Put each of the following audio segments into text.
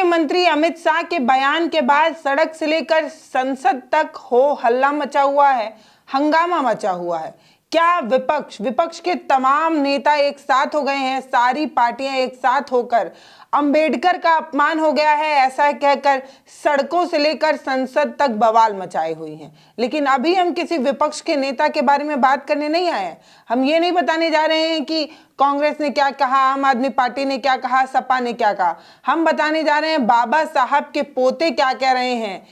मंत्री अमित शाह के बयान के बाद सड़क से लेकर संसद तक हो हल्ला मचा हुआ है, हंगामा मचा हुआ है। क्या विपक्ष के तमाम नेता एक साथ हो गए हैं, सारी पार्टियां एक साथ होकर अंबेडकर का अपमान हो गया है ऐसा कहकर सड़कों से लेकर संसद तक बवाल मचाए हुई हैं। लेकिन अभी हम किसी विपक्ष के नेता के बारे में बात करने नहीं आए हैं। हम ये नहीं बताने जा रहे हैं कि कांग्रेस ने क्या कहा, आम आदमी पार्टी ने क्या कहा, सपा ने क्या कहा। हम बताने जा रहे हैं बाबा साहब के पोते क्या कह रहे हैं।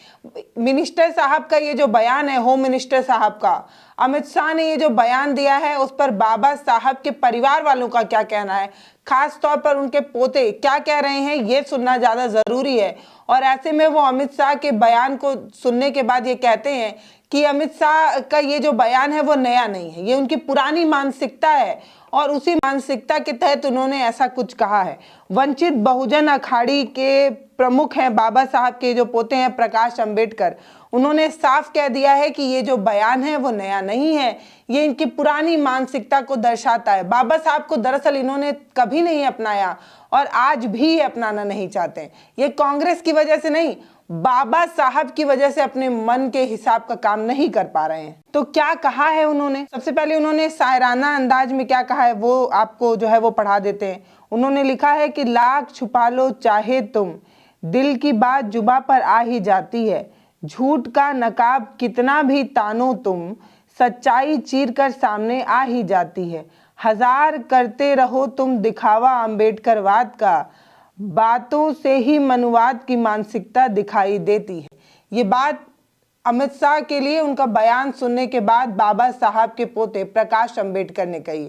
मिनिस्टर साहब का ये जो बयान है, होम मिनिस्टर साहब का, अमित शाह ने ये जो बयान दिया है उस पर बाबा साहब के परिवार वालों का क्या कहना है, खास तौर पर उनके पोते क्या कह रहे हैं, ये सुनना ज्यादा जरूरी है। और ऐसे में वो अमित शाह के बयान को सुनने के बाद ये कहते हैं कि अमित शाह का ये जो बयान है वो नया नहीं है, ये उनकी पुरानी मानसिकता है और उसी मानसिकता के तहत उन्होंने ऐसा कुछ कहा है। वंचित बहुजन अखाड़ी के प्रमुख हैं बाबा साहब के जो पोते हैं प्रकाश अंबेडकर, उन्होंने साफ कह दिया है कि ये जो बयान है वो नया नहीं है, ये इनकी पुरानी मानसिकता को दर्शाता है। बाबा साहब को दरअसल इन्होंने कभी नहीं अपनाया और आज भी अपनाना नहीं चाहते। ये कांग्रेस की वजह से नहीं, बाबा साहब की वजह से अपने मन के हिसाब का काम नहीं कर पा रहे हैं। तो क्या कहा है उन्होंने? सबसे पहले उन्होंने शायराना अंदाज में क्या कहा है वो आपको जो है वो पढ़ा देते हैं। उन्होंने लिखा है कि लाख छुपा लो चाहे तुम, दिल की बात जुबा पर आ ही जाती है, झूठ का नकाब कितना भी तानो तुम, सच्चाई चीर कर सामने आ ही जाती है, हजार करते रहो तुम दिखावा अंबेडकरवाद का, बातों से ही मनुवाद की मानसिकता दिखाई देती है। ये बात अमित शाह के लिए उनका बयान सुनने के बाद बाबा साहब के पोते प्रकाश अंबेडकर ने कही।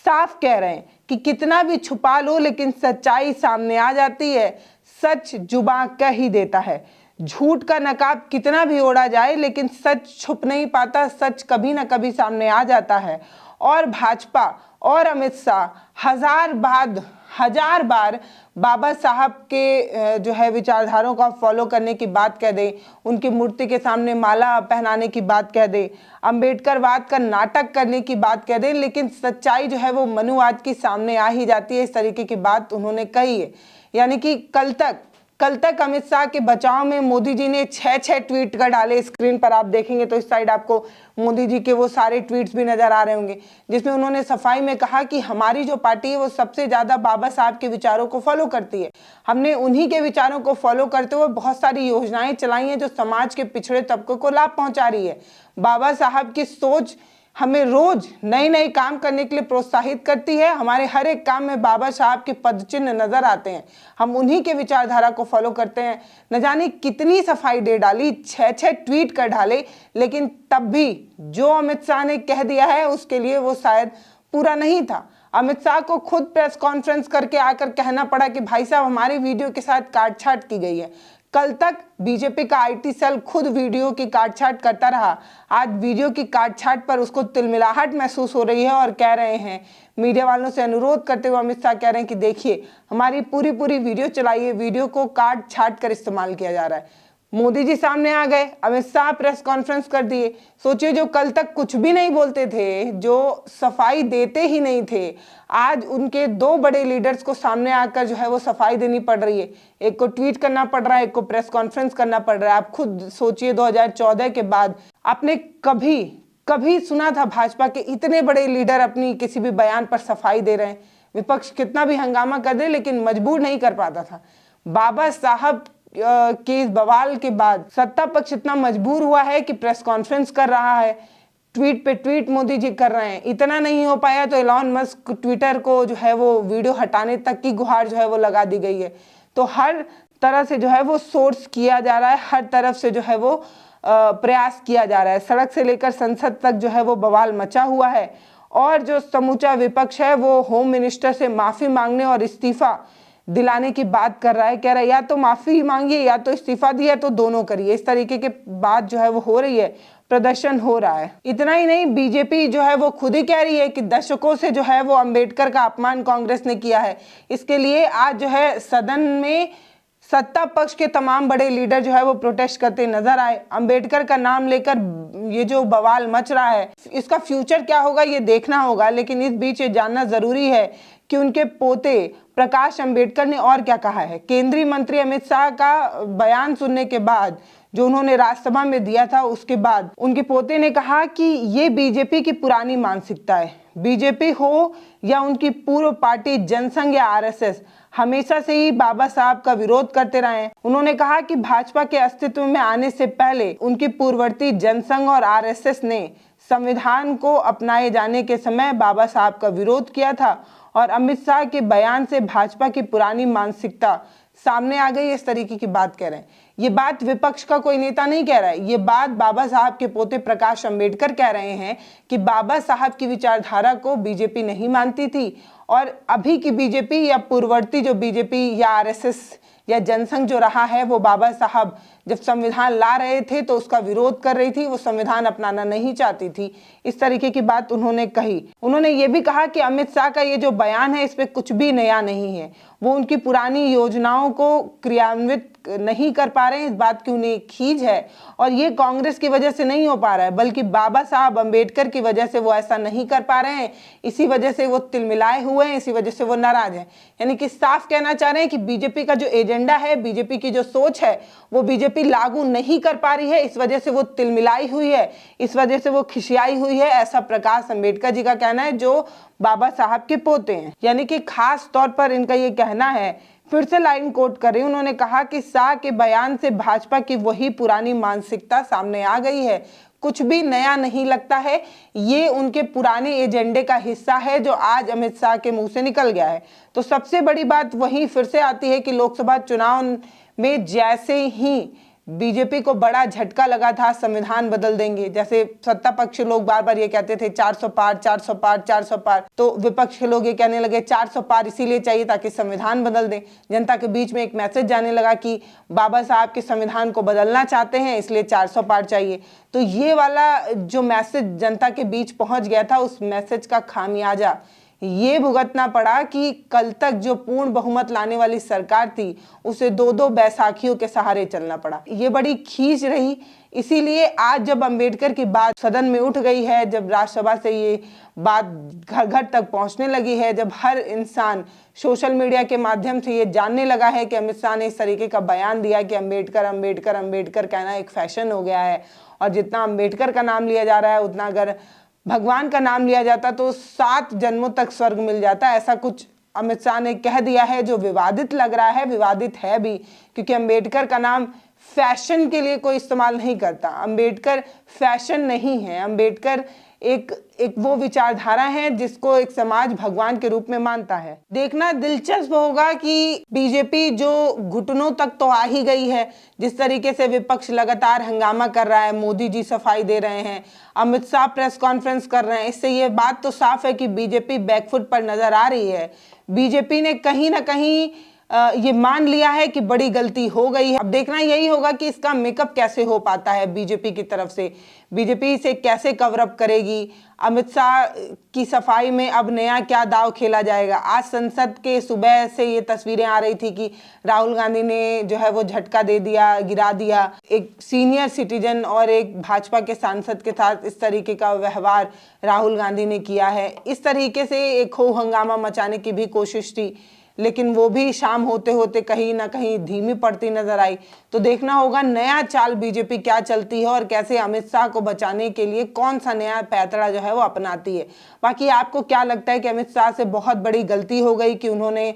साफ कह रहे हैं कि कितना भी छुपा लो लेकिन सच्चाई सामने आ जाती है, सच जुबां कह ही देता है। झूठ का नकाब कितना भी ओढ़ा जाए लेकिन सच छुप नहीं पाता, सच कभी ना कभी सामने आ जाता है। और भाजपा और अमित शाह हजार बार बाबा साहब के जो है विचारधाराओं का फॉलो करने की बात कह दे, उनकी मूर्ति के सामने माला पहनाने की बात कह दे, अंबेडकरवाद का नाटक करने की बात कह दे, लेकिन सच्चाई जो है वो मनुवाद की सामने आ ही जाती है। इस तरीके की बात उन्होंने कही है। यानी कि कल तक अमित शाह के बचाव में मोदी जी ने 6 ट्वीट कर डाले। स्क्रीन पर आप देखेंगे तो इस साइड आपको मोदी जी के वो सारे ट्वीट्स भी नजर आ रहे होंगे, जिसमें उन्होंने सफाई में कहा कि हमारी जो पार्टी है वो सबसे ज्यादा बाबा साहब के विचारों को फॉलो करती है। हमने उन्हीं के विचारों को फॉलो करते हुए बहुत सारी योजनाएं चलाई हैं जो समाज के पिछड़े तबकों को लाभ पहुंचा रही है। बाबा साहब की सोच हमें रोज नए नए काम करने के लिए प्रोत्साहित करती है। हमारे हर एक काम में बाबा साहब के पद चिन्ह नजर आते हैं, हम उन्हीं के विचारधारा को फॉलो करते हैं। न जाने कितनी सफाई दे डाली, 6 ट्वीट कर डाले, लेकिन तब भी जो अमित शाह ने कह दिया है उसके लिए वो शायद पूरा नहीं था। अमित शाह को खुद प्रेस कॉन्फ्रेंस करके आकर कहना पड़ा कि भाई साहब हमारी वीडियो के साथ काटछाट की गई है। कल तक बीजेपी का आईटी सेल खुद वीडियो की काटछाट करता रहा, आज वीडियो की काटछाट पर उसको तिलमिलाहट महसूस हो रही है और कह रहे हैं, मीडिया वालों से अनुरोध करते हुए अमित शाह कह रहे हैं कि देखिए हमारी पूरी वीडियो चलाइए, वीडियो को काट छाट कर इस्तेमाल किया जा रहा है। मोदी जी सामने आ गए, अमित शाह प्रेस कॉन्फ्रेंस कर दिए। सोचिए जो कल तक कुछ भी नहीं बोलते थे, जो सफाई देते ही नहीं थे, आज उनके 2 बड़े लीडर्स को सामने आकर जो है वो सफाई देनी पड़ रही है। एक को ट्वीट करना पड़ रहा है, एक को प्रेस कॉन्फ्रेंस करना पड़ रहा है। आप खुद सोचिए 2014 के बाद आपने कभी सुना था भाजपा के इतने बड़े लीडर अपनी किसी भी बयान पर सफाई दे रहे हैं? विपक्ष कितना भी हंगामा कर दे लेकिन मजबूर नहीं कर पाता था। बाबा साहब के इस बवाल के बाद सत्ता पक्ष इतना मजबूर हुआ है कि प्रेस कॉन्फ्रेंस कर रहा है, ट्वीट पे ट्वीट मोदी जी कर रहे हैं। इतना नहीं हो पाया तो एलॉन मस्क ट्विटर को जो है वो वीडियो हटाने तक की गुहार जो है वो लगा दी गई है। तो हर तरह से जो है वो सोर्स किया जा रहा है, हर तरफ से जो है वो प्रयास किया जा रहा है। सड़क से लेकर संसद तक जो है वो बवाल मचा हुआ है और जो समूचा विपक्ष है वो होम मिनिस्टर से माफी मांगने और इस्तीफा दिलाने की बात कर रहा है। कह रहा है या तो माफी मांगिए या तो इस्तीफा दिया तो दोनों करिए। इस तरीके के बात जो है वो हो रही है, प्रदर्शन हो रहा है। इतना ही नहीं, बीजेपी जो है वो खुद ही कह रही है कि दशकों से जो है वो अंबेडकर का अपमान कांग्रेस ने किया है। इसके लिए आज जो है सदन में सत्ता पक्ष के तमाम बड़े लीडर जो है वो प्रोटेस्ट करते नजर आए। अंबेडकर का नाम लेकर ये जो बवाल मच रहा है, इसका फ्यूचर क्या होगा ये देखना होगा, लेकिन इस बीच ये जानना जरूरी है कि उनके पोते प्रकाश अंबेडकर ने और क्या कहा है। केंद्रीय मंत्री अमित शाह का बयान सुनने के बाद, जो उन्होंने राज्यसभा में दिया था, उसके बाद उनके पोते ने कहा कि ये बीजेपी की पुरानी मानसिकता है। बीजेपी हो या उनकी पूर्व पार्टी जनसंघ या आरएसएस, हमेशा से ही बाबा साहब का विरोध करते रहे हैं। उन्होंने कहा कि भाजपा के अस्तित्व में आने से पहले उनकी पूर्ववर्ती जनसंघ और आरएसएस ने संविधान को अपनाए जाने के समय बाबा साहब का विरोध किया था और अमित शाह के बयान से भाजपा की पुरानी मानसिकता सामने आ गई। इस तरीके की बात कह रहे हैं। ये बात विपक्ष का कोई नेता नहीं कह रहा है, ये बात बाबा साहब के पोते प्रकाश अंबेडकर कह रहे हैं कि बाबा साहब की विचारधारा को बीजेपी नहीं मानती थी और अभी की बीजेपी या पूर्ववर्ती जो बीजेपी या आरएसएस या जनसंघ जो रहा है, वो बाबा साहब जब संविधान ला रहे थे तो उसका विरोध कर रही थी, वो संविधान अपनाना नहीं चाहती थी। इस तरीके की बात उन्होंने कही। उन्होंने ये भी कहा कि अमित शाह का ये जो बयान है, इस पे कुछ भी नया नहीं है, वो उनकी पुरानी योजनाओं को क्रियान्वित नहीं कर पा रहे हैं, इस बात की उन्हें खीज है और ये कांग्रेस की वजह से नहीं हो पा रहा है, बल्कि बाबा साहब अंबेडकर की वजह से वो ऐसा नहीं कर पा रहे हैं। इसी वजह से वो तिलमिलाए हुए हैं, इसी वजह से वो नाराज हैं। यानी कि साफ कहना चाह रहे हैं कि बीजेपी का जो एजेंडा है, बीजेपी की जो सोच है, वो बीजेपी लागू नहीं कर पा रही है, इस वजह से वो तिलमिलाई हुई है, इस वजह से वो खिसियाई हुई है। ऐसा प्रकाश अंबेडकर जी का कहना है, जो बाबा साहब के पोते हैं। यानी कि खास तौर पर इनका ये कहना है, फिर से लाइन कोट कर रही हूं, उन्होंने कहा कि शाह के बयान से भाजपा की वही पुरानी मानसिकता सामने आ गई है, कुछ भी नया नहीं लगता है, ये उनके पुराने एजेंडे का हिस्सा है जो आज अमित शाह के मुंह से निकल गया है। तो सबसे बड़ी बात वही फिर से आती है कि लोकसभा चुनाव में जैसे ही बीजेपी को बड़ा झटका लगा था, संविधान बदल देंगे, जैसे सत्ता पक्ष लोग बार बार ये कहते थे 400 पार 400 पार 400 पार, तो विपक्ष के लोग ये कहने लगे 400 पार इसीलिए चाहिए ताकि संविधान बदल दें। जनता के बीच में एक मैसेज जाने लगा कि बाबा साहब के संविधान को बदलना चाहते हैं, इसलिए 400 पार चाहिए। तो ये वाला जो मैसेज जनता के बीच पहुंच गया था, उस मैसेज का खामियाजा ये भुगतना पड़ा कि कल तक जो पूर्ण बहुमत लाने वाली सरकार थी, उसे दो दो बैसाखियों के सहारे चलना पड़ा। ये बड़ी खींच रही। इसीलिए आज जब अंबेडकर की बात सदन में उठ गई है, जब राज्यसभा से ये बात घर घर तक पहुंचने लगी है, जब हर इंसान सोशल मीडिया के माध्यम से ये जानने लगा है कि अमित शाह ने इस तरीके का बयान दिया कि अंबेडकर अंबेडकर अंबेडकर कहना एक फैशन हो गया है और जितना अंबेडकर का नाम लिया जा रहा है, उतना अगर भगवान का नाम लिया जाता तो 7 जन्मों तक स्वर्ग मिल जाता, ऐसा कुछ अमित शाह ने कह दिया है, जो विवादित लग रहा है। विवादित है भी, क्योंकि अंबेडकर का नाम फैशन के लिए कोई इस्तेमाल नहीं करता। अंबेडकर फैशन नहीं है, अंबेडकर एक वो विचारधारा है जिसको एक समाज भगवान के रूप में मानता है। देखना दिलचस्प होगा कि बीजेपी जो घुटनों तक तो आ ही गई है, जिस तरीके से विपक्ष लगातार हंगामा कर रहा है, मोदी जी सफाई दे रहे हैं, अमित शाह प्रेस कॉन्फ्रेंस कर रहे हैं, इससे ये बात तो साफ है कि बीजेपी बैकफुट पर नजर आ रही है। बीजेपी ने कहीं ना कहीं ये मान लिया है कि बड़ी गलती हो गई है। अब देखना यही होगा कि इसका मेकअप कैसे हो पाता है बीजेपी की तरफ से, बीजेपी इसे कैसे कवर अप करेगी। अमित शाह की सफाई में अब नया क्या दाव खेला जाएगा। आज संसद के सुबह से ये तस्वीरें आ रही थी कि राहुल गांधी ने जो है वो झटका दे दिया, गिरा दिया। एक सीनियर सिटीजन और एक भाजपा के सांसद के साथ इस तरीके का व्यवहार राहुल गांधी ने किया है। इस तरीके से एक हो हंगामा मचाने की भी कोशिश थी, लेकिन वो भी शाम होते होते कहीं ना कहीं धीमी पड़ती नजर आई। तो देखना होगा नया चाल बीजेपी क्या चलती है और कैसे अमित शाह को बचाने के लिए कौन सा नया पैतरा जो है वो अपनाती है। बाकी आपको क्या लगता है कि अमित शाह से बहुत बड़ी गलती हो गई कि उन्होंने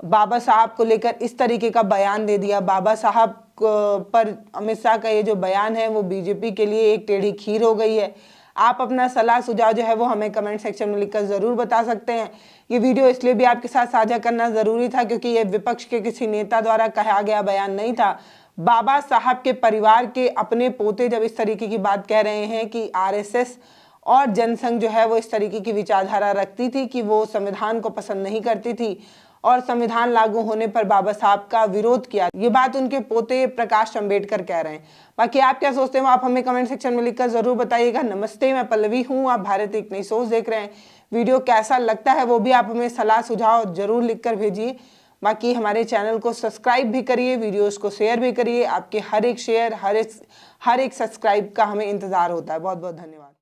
बाबा साहब को लेकर इस तरीके का बयान दे दिया? बाबा साहब पर अमित शाह का ये जो बयान है वो बीजेपी के लिए एक टेढ़ी खीर हो गई है। आप अपना सलाह सुझाव जो है वो हमें कमेंट सेक्शन में लिखकर ज़रूर बता सकते हैं। ये वीडियो इसलिए भी आपके साथ साझा करना ज़रूरी था क्योंकि ये विपक्ष के किसी नेता द्वारा कहा गया बयान नहीं था। बाबा साहब के परिवार के अपने पोते जब इस तरीके की बात कह रहे हैं कि आरएसएस और जनसंघ जो है वो इस तरीके की विचारधारा रखती थी कि वो संविधान को पसंद नहीं करती थी और संविधान लागू होने पर बाबा साहब का विरोध किया, ये बात उनके पोते प्रकाश अंबेडकर कह रहे हैं। बाकी आप क्या सोचते हैं आप हमें कमेंट सेक्शन में लिखकर जरूर बताइएगा। नमस्ते, मैं पल्लवी हूँ, आप भारत एक नई सोच देख रहे हैं। वीडियो कैसा लगता है वो भी आप हमें सलाह सुझाव जरूर लिखकर भेजिए। बाकी हमारे चैनल को सब्सक्राइब भी करिए, वीडियोस को शेयर भी करिए। आपके हर एक शेयर हर एक सब्सक्राइब का हमें इंतजार होता है। बहुत बहुत धन्यवाद।